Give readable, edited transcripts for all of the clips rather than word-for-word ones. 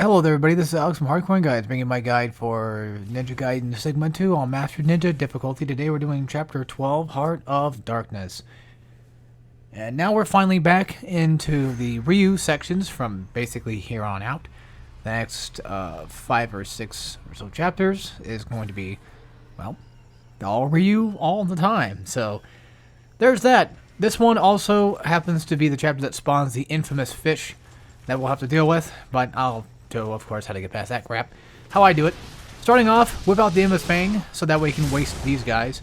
Hello there, everybody. This is Alex from Hardcorian Guides, bringing my guide for Ninja Gaiden Sigma 2 on Master Ninja difficulty. Today we're doing Chapter 12, Heart of Darkness. And now we're finally back into the Ryu sections from basically here on out. The next 5 or 6 or so chapters is going to be, well, all Ryu all the time. So there's that. This one also happens to be the chapter that spawns the infamous fish that we'll have to deal with, but I'll show, of course, how to get past that crap. How I do it. Starting off, whip out the Endless Fang, so that way you can waste these guys.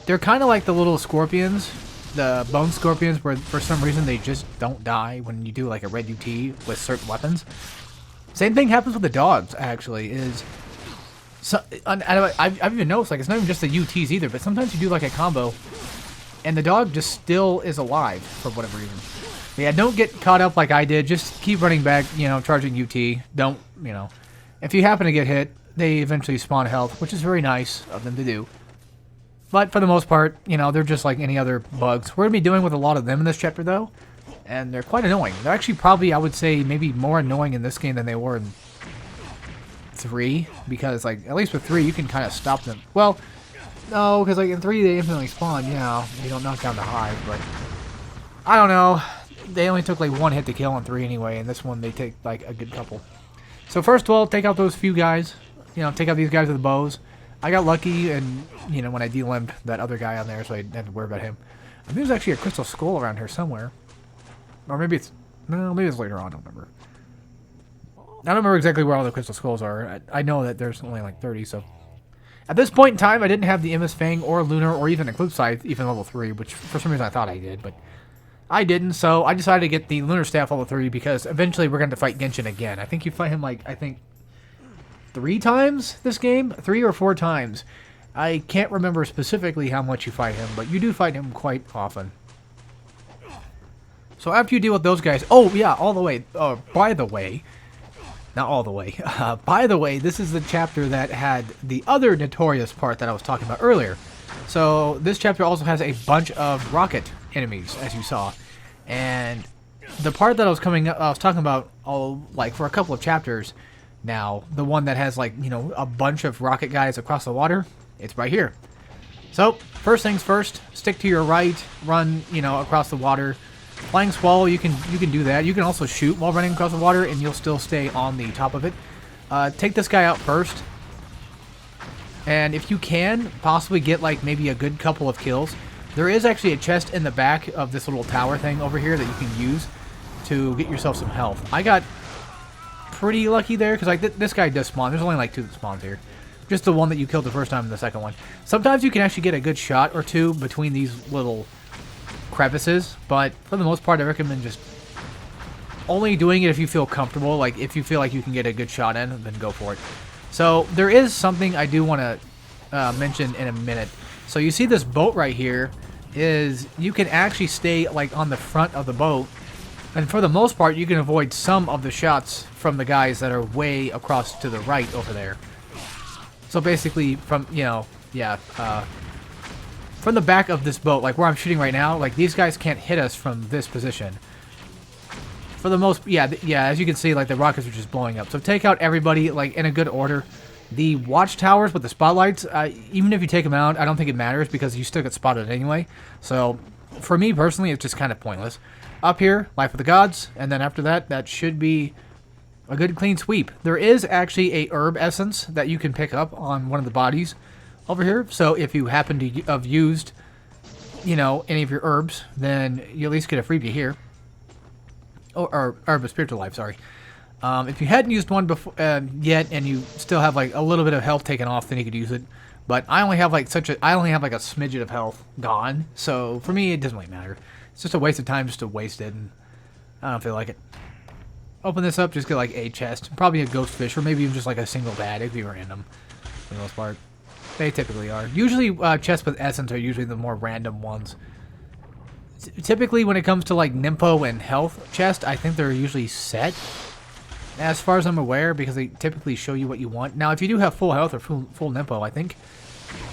They're kind of like the little scorpions, the bone scorpions, where for some reason they just don't die when you do like a red UT with certain weapons. Same thing happens with the dogs, actually, I've even noticed, like, it's not even just the UTs either, but sometimes you do like a combo, and the dog just still is alive for whatever reason. Yeah, don't get caught up like I did. Just keep running back, charging UT. Don't, if you happen to get hit, they eventually spawn health, which is very nice of them to do. But for the most part, they're just like any other bugs. We're going to be dealing with a lot of them in this chapter, though, and they're quite annoying. They're actually probably, I would say, maybe more annoying in this game than they were in 3, because, like, at least with 3, you can kind of stop them. Well, no, because, like, in 3, they infinitely spawn, you don't knock down the hive, but I don't know. They only took like 1 hit to kill on 3 anyway, and this one they take like a good couple. So first of all, take out those few guys. Take out these guys with the bows. I got lucky, and when I de-limbed that other guy on there, so I didn't have to worry about him. I think there's actually a crystal skull around here somewhere, or maybe it's maybe it's later on. I don't remember. I don't remember exactly where all the crystal skulls are. I know that there's only like 30. So at this point in time, I didn't have the MS Fang or Lunar or even Eclipse Scythe, even level 3, which for some reason I thought I did, but I didn't, so I decided to get the Lunar Staff level 3 because eventually we're going to fight Genshin again. I think you fight him like, 3 times this game? 3 or 4 times. I can't remember specifically how much you fight him, but you do fight him quite often. So after you deal with those guys, oh yeah, all the way, by the way, not all the way, by the way, this is the chapter that had the other notorious part that I was talking about earlier. So this chapter also has a bunch of rocket enemies, as you saw. And the part that I was talking about, like for a couple of chapters now, the one that has like, a bunch of rocket guys across the water, it's right here. So, first things first, stick to your right, run, across the water. Flying Swallow, you can do that. You can also shoot while running across the water, and you'll still stay on the top of it. Take this guy out first. And if you can, possibly get like maybe a good couple of kills. There is actually a chest in the back of this little tower thing over here that you can use to get yourself some health. I got pretty lucky there because like this guy does spawn. There's only like 2 that spawns here. Just the one that you killed the first time and the second one. Sometimes you can actually get a good shot or 2 between these little crevices, but for the most part I recommend just only doing it if you feel comfortable. Like if you feel like you can get a good shot in, then go for it. So there is something I do want to mention in a minute. So you see this boat right here is you can actually stay like on the front of the boat, and for the most part you can avoid some of the shots from the guys that are way across to the right over there. So basically from from the back of this boat, like where I'm shooting right now, like these guys can't hit us from this position. For the most, as you can see, like the rockets are just blowing up. So take out everybody like in a good order. The watchtowers with the spotlights, even if you take them out, I don't think it matters because you still get spotted anyway. So for me personally, it's just kind of pointless. Up here, Life of the Gods, and then after that, that should be a good clean sweep. There is actually a herb essence that you can pick up on one of the bodies over here. So if you happen to have used, any of your herbs, then you at least get a freebie here. Or herb of spiritual life, sorry. If you hadn't used one before yet, and you still have like a little bit of health taken off, then you could use it. But I only have like a smidget of health gone, so for me it doesn't really matter. It's just a waste of time just to waste it, and I don't feel like it. Open this up, just get like a chest, probably a ghost fish, or maybe even just like a single bad. It'd be random for the most part. They typically are. Usually chests with essence are usually the more random ones. Typically when it comes to like Nympho and health chest, I think they're usually set, as far as I'm aware, because they typically show you what you want. Now, if you do have full health or full Nympho, I think,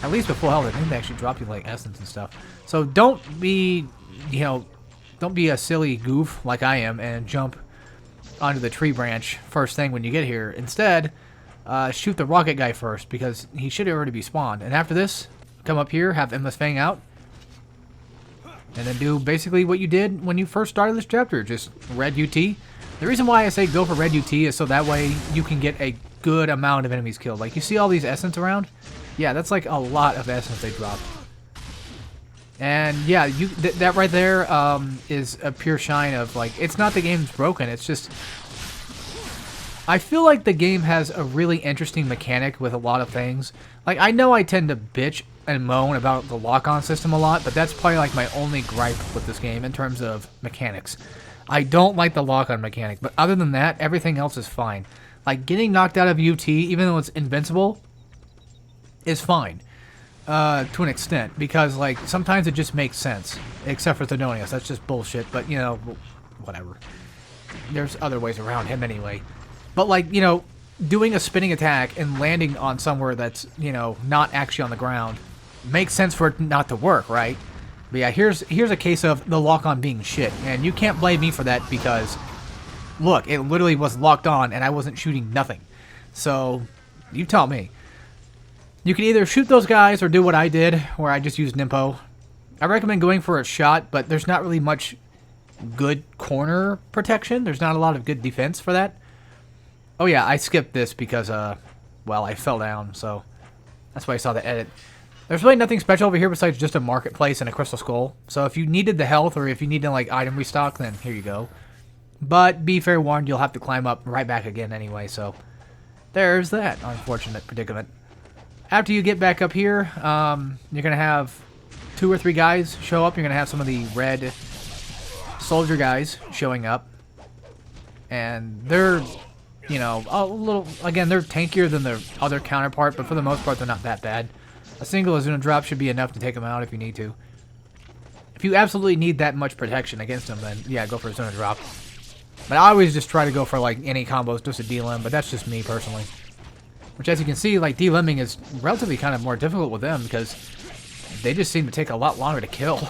at least with full health, I think they actually drop you like essence and stuff. So don't be, don't be a silly goof like I am and jump onto the tree branch first thing when you get here. Instead, shoot the rocket guy first, because he should already be spawned. And after this, come up here, have Endless Fang out, and then do basically what you did when you first started this chapter, just red UT. The reason why I say go for red UT is so that way you can get a good amount of enemies killed. Like, you see all these essence around? Yeah, that's like a lot of essence they dropped. And yeah, that right there is a pure shine of, like, it's not the game's broken, it's just... I feel like the game has a really interesting mechanic with a lot of things. Like, I know I tend to bitch and moan about the lock-on system a lot, but that's probably like my only gripe with this game in terms of mechanics. I don't like the lock-on mechanic, but other than that, everything else is fine. Like, getting knocked out of UT, even though it's invincible, is fine. To an extent, because, like, sometimes it just makes sense. Except for Thodonius, that's just bullshit, but, you know, whatever. There's other ways around him anyway. But, like, you know, doing a spinning attack and landing on somewhere that's, you know, not actually on the ground makes sense for it not to work, right? But yeah, here's a case of the lock-on being shit, and you can't blame me for that because, look, it literally was locked on and I wasn't shooting nothing. So, you tell me. You can either shoot those guys or do what I did, where I just used Nimpo. I recommend going for a shot, but there's not really much good corner protection. There's not a lot of good defense for that. Oh yeah, I skipped this because, well, I fell down, so that's why I saw the edit. There's really nothing special over here besides just a marketplace and a crystal skull. So if you needed the health or if you needed, like, item restock, then here you go. But be fair warned, you'll have to climb up right back again anyway, so there's that unfortunate predicament. After you get back up here, you're going to have 2 or 3 guys show up. You're going to have some of the red soldier guys showing up. And they're, you know, a little, again, they're tankier than their other counterpart, but for the most part, they're not that bad. A single Azuna drop should be enough to take them out if you need to. If you absolutely need that much protection against them, then yeah, go for Azuna drop. But I always just try to go for, like, any combos just to delim, but that's just me personally. Which, as you can see, like, delimbing is relatively kind of more difficult with them because they just seem to take a lot longer to kill.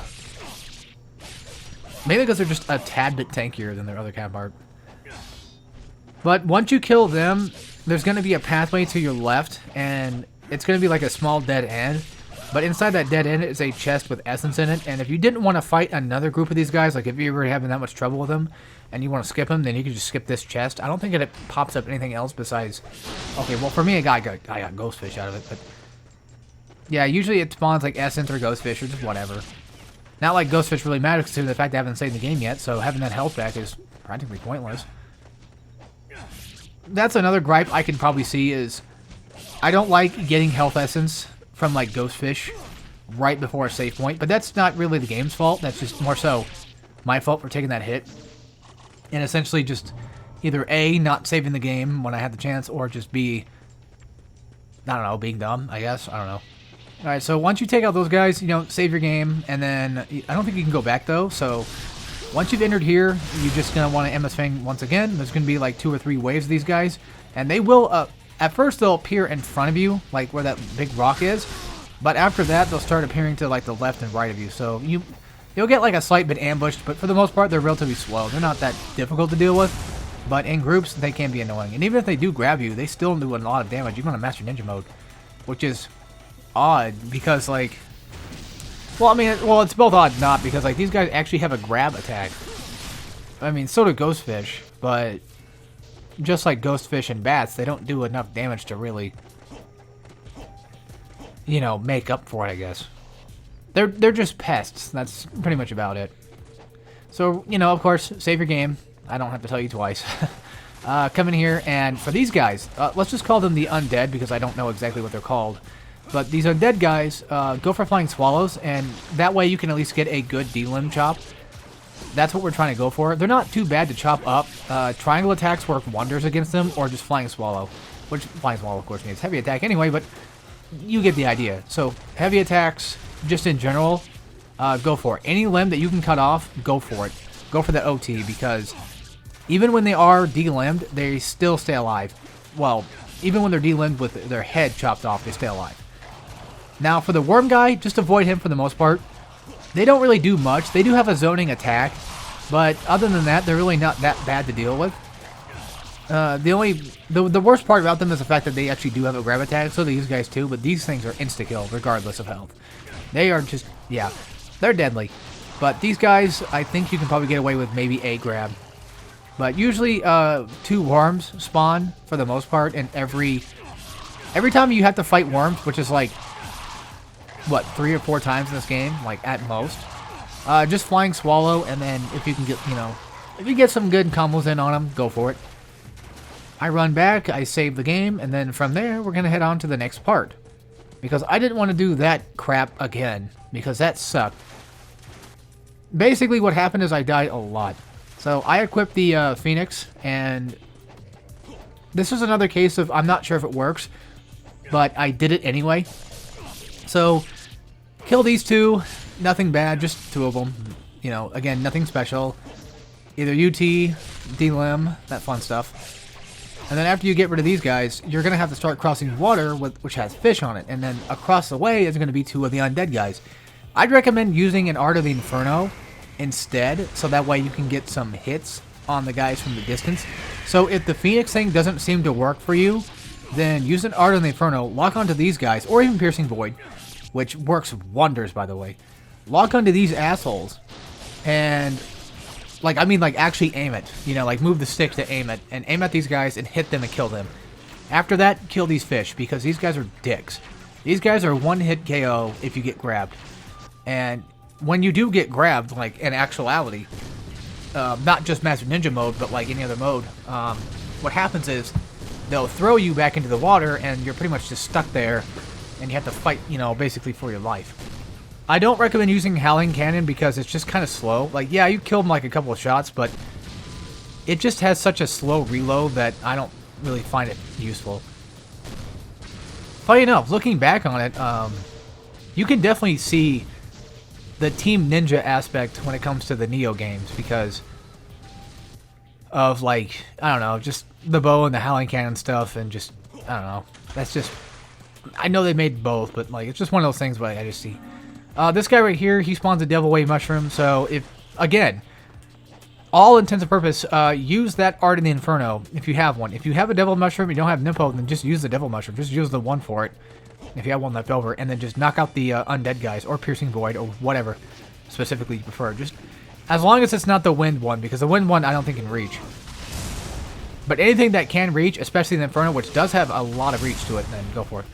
Maybe because they're just a tad bit tankier than their other counterpart. But once you kill them, there's going to be a pathway to your left, and it's going to be like a small dead end. But inside that dead end is a chest with essence in it, and if you didn't want to fight another group of these guys, like if you're already having that much trouble with them, and you want to skip them, then you can just skip this chest. I don't think it pops up anything else besides... Okay, well, for me, I got Ghostfish out of it, but... Yeah, usually it spawns like Essence or Ghostfish or just whatever. Not like Ghostfish really matters considering the fact I haven't saved the game yet, so having that health back is practically pointless. That's another gripe I can probably see is... I don't like getting health essence from like Ghostfish right before a save point, but that's not really the game's fault. That's just more so my fault for taking that hit. And essentially just either A, not saving the game when I had the chance, or just B, I don't know, being dumb, I guess. I don't know. Alright, so once you take out those guys, you know, save your game, and then I don't think you can go back though, so once you've entered here, you're just going to want to MS Fang once again. There's going to be like 2 or 3 waves of these guys, and they will, at first they'll appear in front of you, like where that big rock is, but after that they'll start appearing to like the left and right of you, so you'll get like a slight bit ambushed, but for the most part they're relatively slow. They're not that difficult to deal with, but in groups they can be annoying, and even if they do grab you, they still do a lot of damage, even on Master Ninja mode, which is odd, because like, well, I mean, well, it's both odd and not, because like these guys actually have a grab attack. I mean, so do Ghostfish, but just like Ghostfish and bats, they don't do enough damage to really, you know, make up for it, I guess. They're just pests. That's pretty much about it. So, you know, of course, save your game. I don't have to tell you twice. Come in here, and for these guys, let's just call them the undead, because I don't know exactly what they're called. But these undead guys, go for Flying Swallows, and that way you can at least get a good D-limb chop. That's what we're trying to go for. They're not too bad to chop up. Triangle attacks work wonders against them, or just Flying Swallow. Which, Flying Swallow, of course, means heavy attack anyway, but you get the idea. So, heavy attacks, just in general, go for it. Any limb that you can cut off, go for it. Go for that OT, because even when they are de-limbed, they still stay alive. Well, even when they're de-limbed with their head chopped off, they stay alive. Now, for the worm guy, just avoid him for the most part. They don't really do much. They do have a zoning attack, but other than that, they're really not that bad to deal with. The worst part about them is the fact that they actually do have a grab attack, so these guys too, but these things are insta-kill regardless of health. They are just, yeah, they're deadly. But these guys, I think you can probably get away with maybe a grab. But usually 2 worms spawn for the most part, and every time you have to fight worms, which is like, what, 3 or 4 times in this game, like at most, just flying swallow, and then if you can get, if you get some good combos in on them, go for it. I run back, I save the game, and then from there, we're going to head on to the next part. Because I didn't want to do that crap again, because that sucked. Basically, what happened is I died a lot. So, I equipped the Phoenix, and this is another case of, I'm not sure if it works, but I did it anyway. So, kill these 2, nothing bad, just 2 of them. Again, nothing special. Either UT, D-Lim, that fun stuff. And then after you get rid of these guys, you're going to have to start crossing water, which has fish on it. And then across the way is going to be 2 of the undead guys. I'd recommend using an Art of the Inferno instead, so that way you can get some hits on the guys from the distance. So if the Phoenix thing doesn't seem to work for you, then use an Art of the Inferno, lock onto these guys, or even Piercing Void, which works wonders, by the way. Lock onto these assholes, and... actually aim it. Move the stick to aim it, and aim at these guys and hit them and kill them. After that, kill these fish, because these guys are dicks. These guys are one-hit KO if you get grabbed. And when you do get grabbed, in actuality, not just Master Ninja mode, but any other mode, what happens is they'll throw you back into the water, and you're pretty much just stuck there, and you have to fight, basically for your life. I don't recommend using Howling Cannon because it's just kind of slow. Yeah, you killed them a couple of shots, but it just has such a slow reload that I don't really find it useful. Funny enough, looking back on it, you can definitely see the Team Ninja aspect when it comes to the Neo games because of, I don't know, just the bow and the Howling Cannon stuff and just, I don't know. That's just, I know they made both, but, it's just one of those things where I just see. This guy right here, he spawns a Devil Way Mushroom, so if, again, all intents and purpose, use that Art in the Inferno if you have one. If you have a Devil Mushroom, you don't have Nympho, then just use the Devil Mushroom. Just use the one for it, if you have one left over, and then just knock out the undead guys, or Piercing Void, or whatever specifically you prefer. Just, as long as it's not the Wind one, because the Wind one I don't think can reach. But anything that can reach, especially the Inferno, which does have a lot of reach to it, then go for it.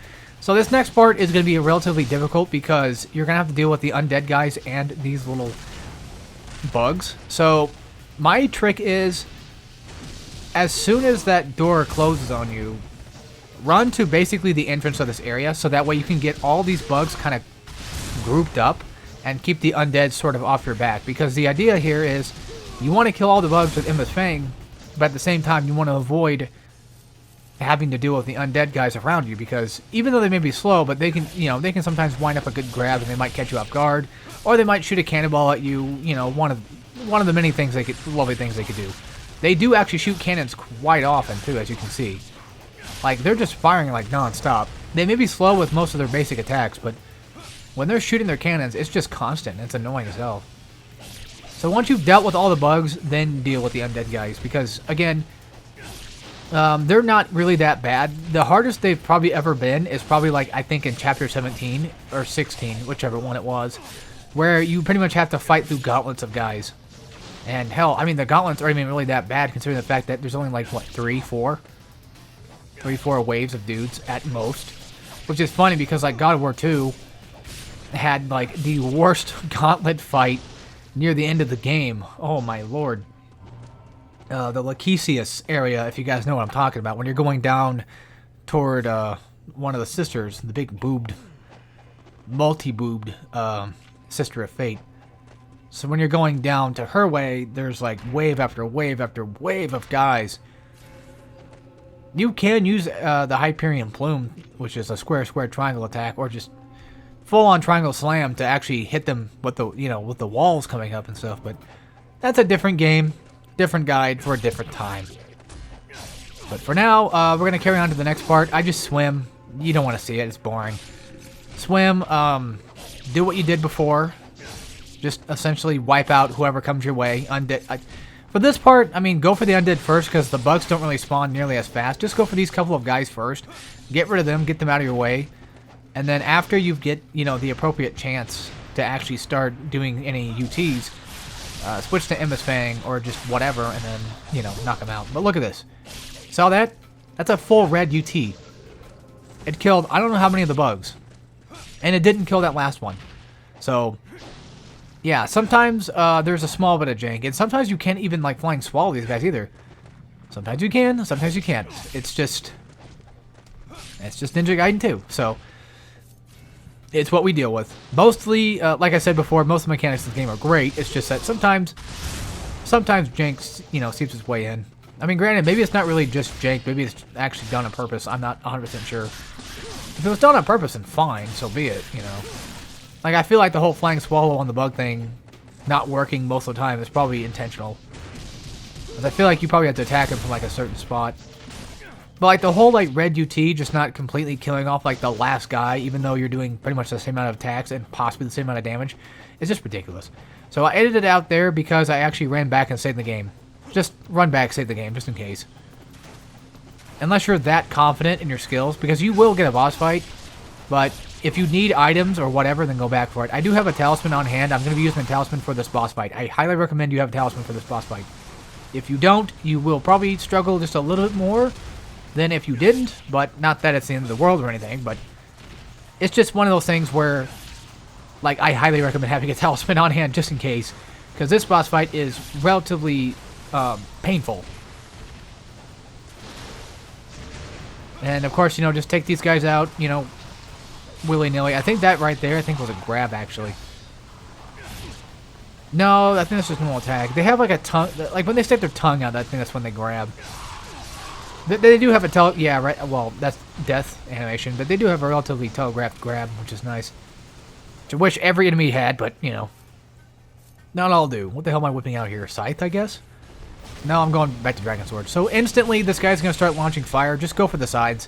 So this next part is going to be relatively difficult because you're going to have to deal with the undead guys and these little bugs. So my trick is, as soon as that door closes on you, run to basically the entrance of this area so that way you can get all these bugs kind of grouped up and keep the undead sort of off your back. Because the idea here is you want to kill all the bugs with Endless Fang, but at the same time you want to avoid having to deal with the undead guys around you, because even though they may be slow, but they can, they can sometimes wind up a good grab and they might catch you off guard, or they might shoot a cannonball at you. One of the many things lovely things they could do. They do actually shoot cannons quite often too, as you can see. They're just firing non-stop. They may be slow with most of their basic attacks, but when they're shooting their cannons, it's just constant. It's annoying as hell. So once you've dealt with all the bugs, then deal with the undead guys, because again, they're not really that bad. The hardest they've probably ever been is probably I think in chapter 17 or 16, whichever one it was, where you pretty much have to fight through gauntlets of guys. And hell, I mean, the gauntlets aren't even really that bad considering the fact that there's only what, 3-4 waves of dudes at most. Which is funny because God of War 2 had the worst gauntlet fight near the end of the game. Oh my lord. The Lachesis area, if you guys know what I'm talking about, when you're going down toward one of the sisters, the big multi-boobed sister of fate. So when you're going down to her way, there's wave after wave after wave of guys. You can use the Hyperion Plume, which is a square triangle attack, or just full-on triangle slam to actually hit them with the with the walls coming up and stuff. But that's a different game. Different guide for a different time. But for now, we're going to carry on to the next part. I just swim. You don't want to see it. It's boring. Swim. Do what you did before. Just essentially wipe out whoever comes your way. For this part, I mean, go for the undead first because the bugs don't really spawn nearly as fast. Just go for these couple of guys first. Get rid of them, get them out of your way. And then after you get, the appropriate chance to actually start doing any UTs, switch to Emma's Fang or just whatever and then, knock them out. But look at this. Saw that? That's a full red UT. It killed, I don't know how many of the bugs. And it didn't kill that last one. So, yeah, sometimes there's a small bit of jank. And sometimes you can't even, flying swallow these guys either. Sometimes you can, sometimes you can't. It's just Ninja Gaiden 2. So, it's what we deal with. Mostly, like I said before, most of the mechanics of the game are great. It's just that sometimes jank, seeps its way in. I mean, granted, maybe it's not really just jank. Maybe it's actually done on purpose. I'm not 100% sure. If it was done on purpose, then fine, so be it, I feel like the whole flying swallow on the bug thing not working most of the time is probably intentional. Because I feel like you probably have to attack him from, a certain spot. But, the whole, red UT just not completely killing off, the last guy, even though you're doing pretty much the same amount of attacks and possibly the same amount of damage, is just ridiculous. So I edited it out there because I actually ran back and saved the game. Just run back, save the game, just in case. Unless you're that confident in your skills, because you will get a boss fight, but if you need items or whatever, then go back for it. I do have a talisman on hand. I'm going to be using a talisman for this boss fight. I highly recommend you have a talisman for this boss fight. If you don't, you will probably struggle just a little bit more than if you didn't, but not that it's the end of the world or anything, but it's just one of those things where, I highly recommend having a talisman on hand just in case, because this boss fight is relatively painful. And of course, just take these guys out, willy-nilly. I think that right there, was a grab, actually. No, I think that's just normal attack. They have, a tongue, when they stick their tongue out, I think that's when they grab. They do have a yeah, right, well, that's death animation, but they do have a relatively telegraphed grab, which is nice. Which I wish every enemy had, but, not all do. What the hell am I whipping out here? Scythe, I guess? No, I'm going back to Dragon Sword. So instantly, this guy's going to start launching fire. Just go for the sides.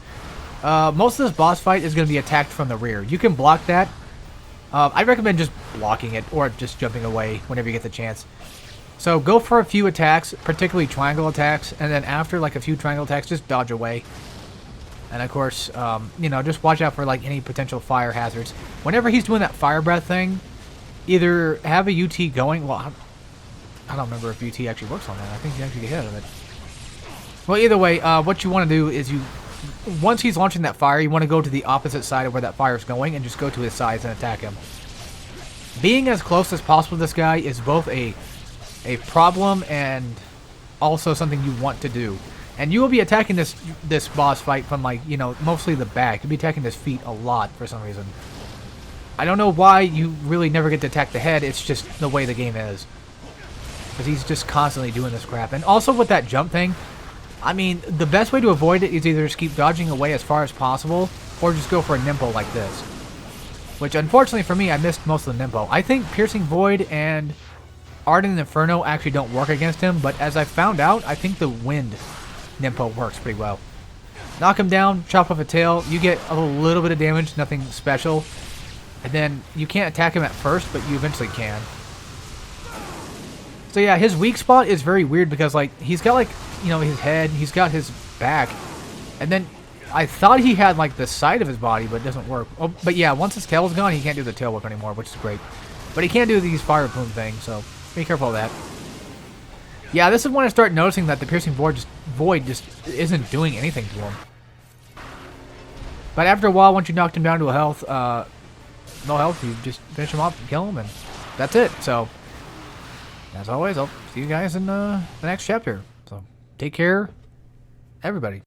Most of this boss fight is going to be attacked from the rear. You can block that. I recommend just blocking it or just jumping away whenever you get the chance. So go for a few attacks, particularly triangle attacks, and then after a few triangle attacks, just dodge away. And of course, just watch out for any potential fire hazards. Whenever he's doing that fire breath thing, either have a UT going. Well, I don't remember if UT actually works on that. I think you actually get hit out of it. Well, either way, what you want to do is once he's launching that fire, you want to go to the opposite side of where that fire is going and just go to his sides and attack him. Being as close as possible to this guy is both a problem and also something you want to do. And you will be attacking this boss fight from mostly the back. You'll be attacking his feet a lot for some reason. I don't know why you really never get to attack the head. It's just the way the game is. Because he's just constantly doing this crap. And also with that jump thing, I mean, the best way to avoid it is either just keep dodging away as far as possible, or just go for a Nimpo like this. Which, unfortunately for me, I missed most of the Nimpo. I think Piercing Void and Ardent Inferno actually don't work against him, but as I found out, I think the Wind Nimpo works pretty well. Knock him down, chop off a tail, you get a little bit of damage, nothing special. And then you can't attack him at first, but you eventually can. So yeah, his weak spot is very weird because he's got his head, he's got his back, and then I thought he had the side of his body, but it doesn't work. Oh, but yeah, once his tail is gone, he can't do the tail whip anymore, which is great. But he can't do these fire plume things, so be careful of that. Yeah, this is when I start noticing that the Piercing Void just isn't doing anything to him. But after a while, once you knocked him down to a health, no health, you just finish him off and kill him, and that's it. So, as always, I'll see you guys in the next chapter. So, take care, everybody.